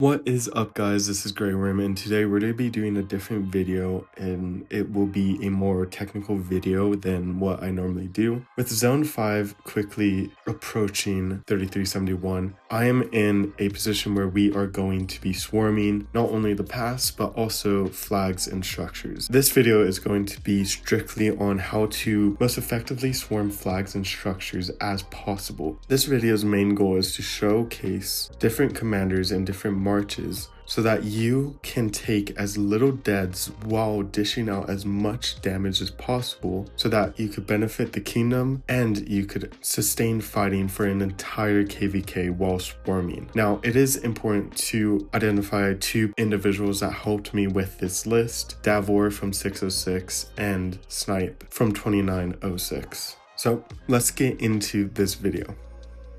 What is up, guys? This is GrayWorm, and today we're going to be doing a different video, and it will be a more technical video than what I normally do. With Zone 5 quickly approaching 3371, I am in a position where we are going to be swarming not only the pass, but also flags and structures. This video is going to be strictly on how to most effectively swarm flags and structures as possible. This video's main goal is to showcase different commanders and different marches so that you can take as little deads while dishing out as much damage as possible so that you could benefit the kingdom and you could sustain fighting for an entire KVK while swarming. Now, it is important to identify two individuals that helped me with this list: Davor from 606 and Snipe from 2906. So let's get into this video.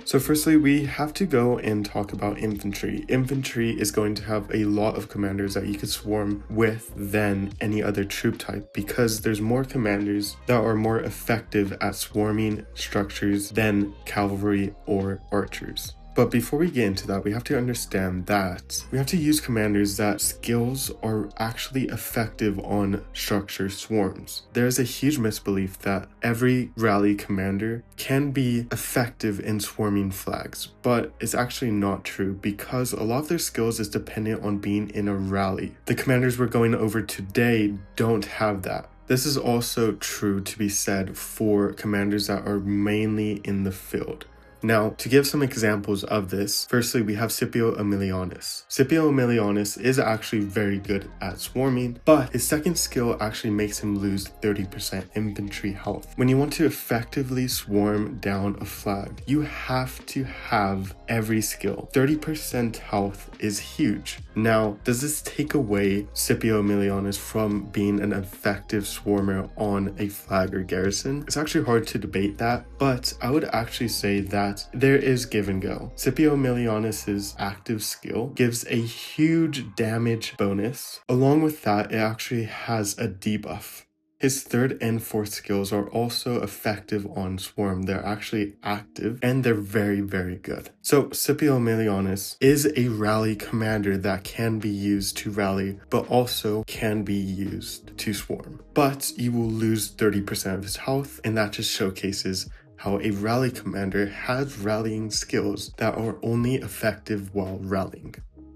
So firstly, we have to go and talk about infantry. Infantry is going to have a lot of commanders that you could swarm with than any other troop type because there's more commanders that are more effective at swarming structures than cavalry or archers. But before we get into that, we have to understand that we have to use commanders that skills are actually effective on structure swarms. There's a huge misbelief that every rally commander can be effective in swarming flags, but it's actually not true because a lot of their skills is dependent on being in a rally. The commanders we're going over today don't have that. This is also true to be said for commanders that are mainly in the field. Now, to give some examples of this, firstly, we have Scipio Aemilianus. Scipio Aemilianus is actually very good at swarming, but his second skill actually makes him lose 30% infantry health. When you want to effectively swarm down a flag, you have to have every skill. 30% health is huge. Now, does this take away Scipio Aemilianus from being an effective swarmer on a flag or garrison? It's actually hard to debate that, but I would actually say that there is give and go. Scipio Aemilianus's active skill gives a huge damage bonus. Along with that, it actually has a debuff. His third and fourth skills are also effective on swarm. They're actually active and they're very, very good. So Scipio Aemilianus is a rally commander that can be used to rally, but also can be used to swarm. But you will lose 30% of his health, and that just showcases how a rally commander has rallying skills that are only effective while rallying.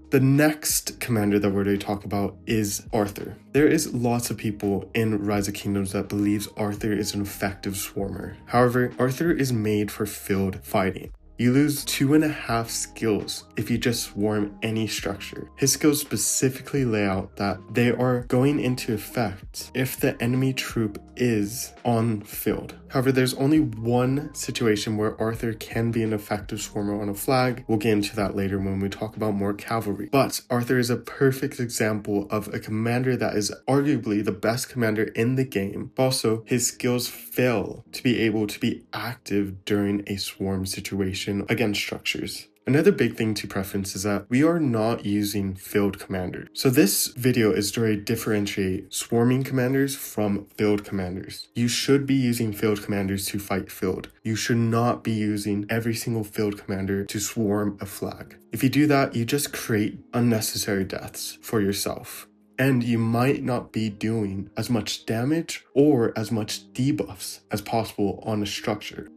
The next commander that we're going to talk about is Arthur. There is lots of people in Rise of Kingdoms that believes Arthur is an effective swarmer. However, Arthur is made for field fighting. You lose 2.5 skills if you just swarm any structure. His skills specifically lay out that they are going into effect if the enemy troop is on field. However, there's only one situation where Arthur can be an effective swarmer on a flag. We'll get into that later when we talk about more cavalry. But Arthur is a perfect example of a commander that is arguably the best commander in the game. Also, his skills fail to be able to be active during a swarm situation against structures. Another big thing to preference is that we are not using field commanders. So this video is to differentiate swarming commanders from field commanders. You should be using field commanders to fight field. You should not be using every single field commander to swarm a flag. If you do that, you just create unnecessary deaths for yourself. And you might not be doing as much damage or as much debuffs as possible on a structure.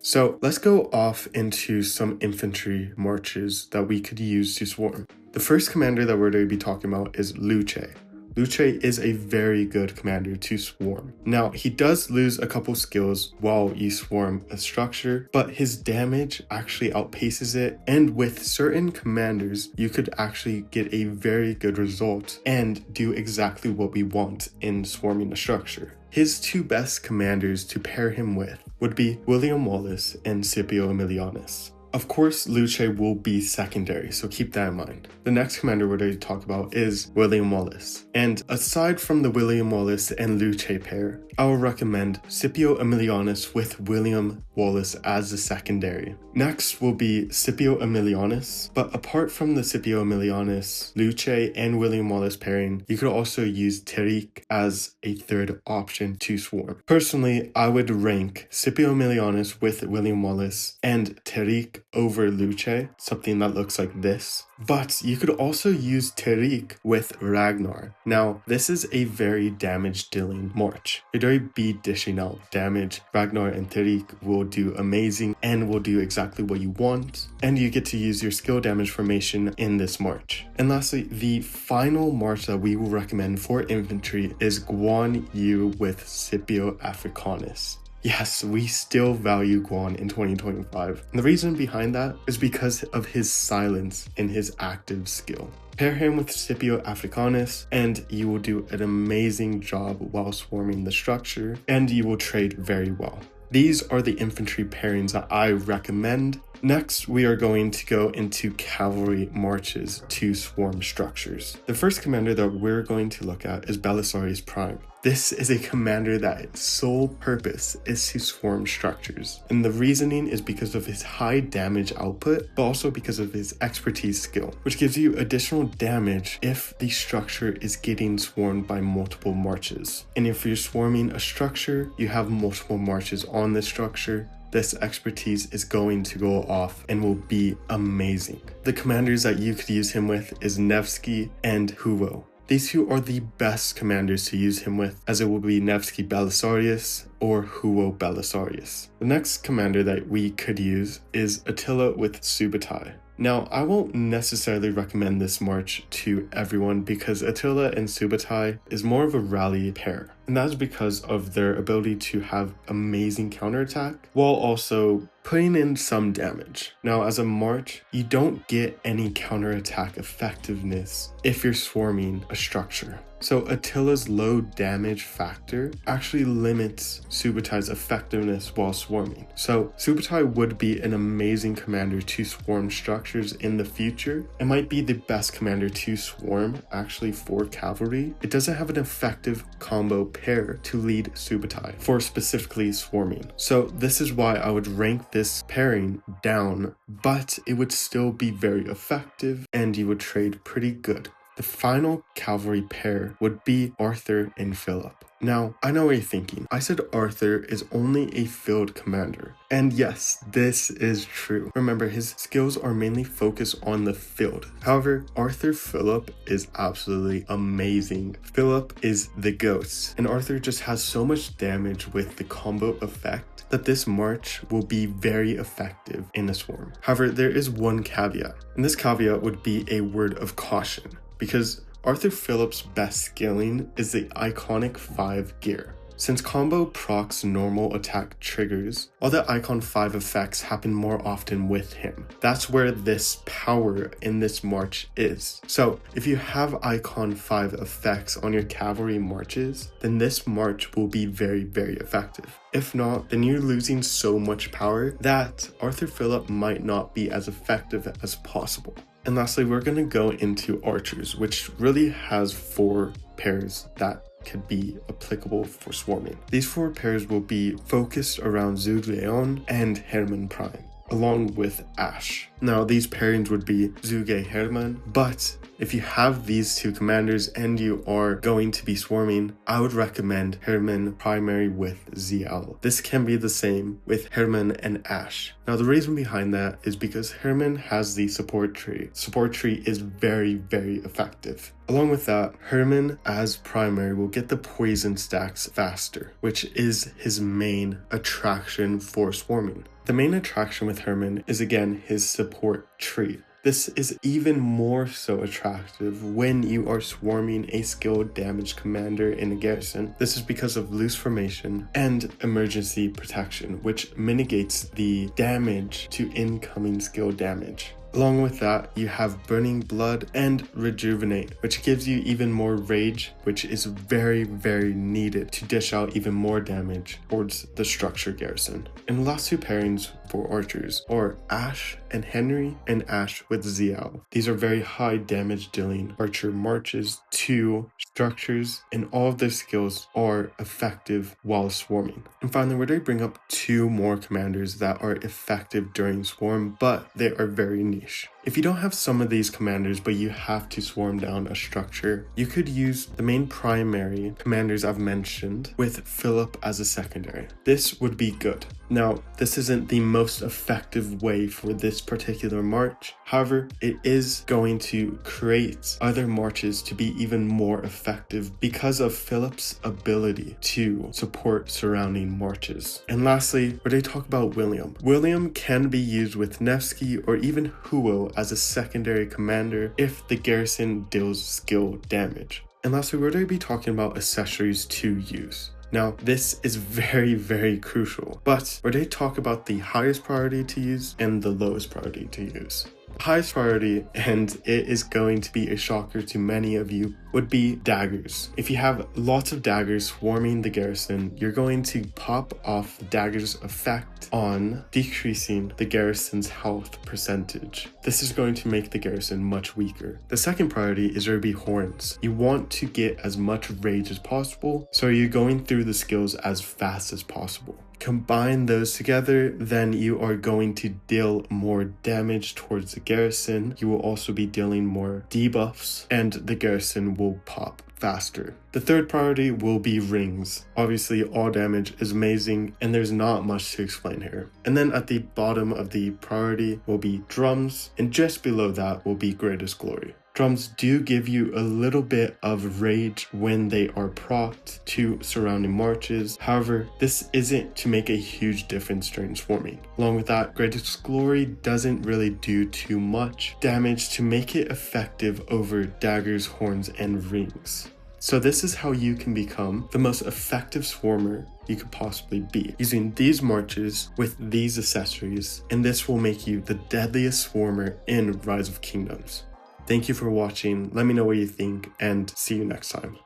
So let's go off into some infantry marches that we could use to swarm. The first commander that we're going to be talking about is Luce. Luce is a very good commander to swarm. Now, he does lose a couple skills while you swarm a structure, but his damage actually outpaces it. And with certain commanders, you could actually get a very good result and do exactly what we want in swarming a structure. His two best commanders to pair him with would be William Wallace and Scipio Aemilianus. Of course, Luce will be secondary, so keep that in mind. The next commander we're going to talk about is William Wallace. And aside from the William Wallace and Luce pair, I will recommend Scipio Aemilianus with William Wallace as the secondary. Next will be Scipio Aemilianus, but apart from the Scipio Aemilianus, Luce, and William Wallace pairing, you could also use Tariq as a third option to swarm. Personally, I would rank Scipio Aemilianus with William Wallace and Tariq over Luce, something that looks like this. But you could also use Terik with Ragnar. Now, this is a very damage-dealing march. You're going to be dishing out damage. Ragnar and Terik will do amazing and will do exactly what you want. And you get to use your skill damage formation in this march. And lastly, the final march that we will recommend for infantry is Guan Yu with Scipio Africanus. Yes, we still value Guan in 2025. And the reason behind that is because of his silence in his active skill. Pair him with Scipio Africanus and you will do an amazing job while swarming the structure, and you will trade very well. These are the infantry pairings that I recommend. Next, we are going to go into cavalry marches to swarm structures. The first commander that we're going to look at is Belisarius Prime. This is a commander that its sole purpose is to swarm structures. And the reasoning is because of his high damage output, but also because of his expertise skill, which gives you additional damage if the structure is getting swarmed by multiple marches. And if you're swarming a structure, you have multiple marches on the structure, this expertise is going to go off and will be amazing. The commanders that you could use him with is Nevsky and Huvo. These two are the best commanders to use him with, as it will be Nevsky Belisarius or Huo Belisarius. The next commander that we could use is Attila with Subutai. Now, I won't necessarily recommend this march to everyone because Attila and Subutai is more of a rally pair. And that's because of their ability to have amazing counterattack while also putting in some damage. Now, as a march, you don't get any counterattack effectiveness if you're swarming a structure. So Attila's low damage factor actually limits Subutai's effectiveness while swarming. So Subutai would be an amazing commander to swarm structures in the future. It might be the best commander to swarm actually for cavalry. It doesn't have an effective combo pair to lead Subutai for specifically swarming. So this is why I would rank this pairing down, but it would still be very effective and you would trade pretty good. The final cavalry pair would be Arthur and Philip. Now, I know what you're thinking. I said Arthur is only a field commander. And yes, this is true. Remember, his skills are mainly focused on the field. However, Arthur Philip is absolutely amazing. Philip is the ghost. And Arthur just has so much damage with the combo effect that this march will be very effective in a swarm. However, there is one caveat. And this caveat would be a word of caution. Because Arthur Philip's best scaling is the iconic 5 gear. Since combo procs normal attack triggers, all the icon 5 effects happen more often with him. That's where this power in this march is. So if you have icon 5 effects on your cavalry marches, then this march will be very, very effective. If not, then you're losing so much power that Arthur Philip might not be as effective as possible. And lastly, we're going to go into archers, which really has 4 pairs that could be applicable for swarming. These 4 pairs will be focused around Zug Leon and Hermann Prime, along with Ash. Now, these pairings would be Zuge Hermann, but if you have these 2 commanders and you are going to be swarming, I would recommend Hermann primary with ZL. This can be the same with Hermann and Ash. Now, the reason behind that is because Hermann has the support tree. Support tree is very, very effective. Along with that, Hermann as primary will get the poison stacks faster, which is his main attraction for swarming. The main attraction with Hermann is again his support tree. This is even more so attractive when you are swarming a skilled damage commander in a garrison. This is because of loose formation and emergency protection, which mitigates the damage to incoming skill damage. Along with that, you have Burning Blood and Rejuvenate, which gives you even more rage, which is very, very needed to dish out even more damage towards the structure garrison. And the last 2 pairings for archers are Ash and Henry and Ash with ZL. These are very high damage dealing archer marches to structures, and all of their skills are effective while swarming. And finally, we're going to bring up 2 more commanders that are effective during swarm, but they are very niche. If you don't have some of these commanders but you have to swarm down a structure, you could use the main primary commanders I've mentioned with Phillip as a secondary. This would be good. Now, this isn't the most effective way for this particular march. However, it is going to create other marches to be even more effective because of Philip's ability to support surrounding marches. And lastly, where they talk about William. William can be used with Nevsky or even Huo as a secondary commander if the garrison deals skill damage. And lastly, we're going to be talking about accessories to use. Now, this is very crucial, but where they talk about the highest priority to use and the lowest priority to use. Highest priority, and it is going to be a shocker to many of you, would be daggers. If you have lots of daggers swarming the garrison, you're going to pop off the daggers' effect on decreasing the garrison's health percentage. This is going to make the garrison much weaker. The second priority is going to be horns. You want to get as much rage as possible, so you're going through the skills as fast as possible. Combine those together, then you are going to deal more damage towards the garrison. You will also be dealing more debuffs, and the garrison will pop faster. The third priority will be rings. Obviously, all damage is amazing, and there's not much to explain here. And then at the bottom of the priority will be drums, and just below that will be greatest glory. Drums do give you a little bit of rage when they are procced to surrounding marches. However, this isn't to make a huge difference during swarming. Along with that, greatest glory doesn't really do too much damage to make it effective over daggers, horns, and rings. So this is how you can become the most effective swarmer you could possibly be, using these marches with these accessories, and this will make you the deadliest swarmer in Rise of Kingdoms. Thank you for watching, let me know what you think, and see you next time.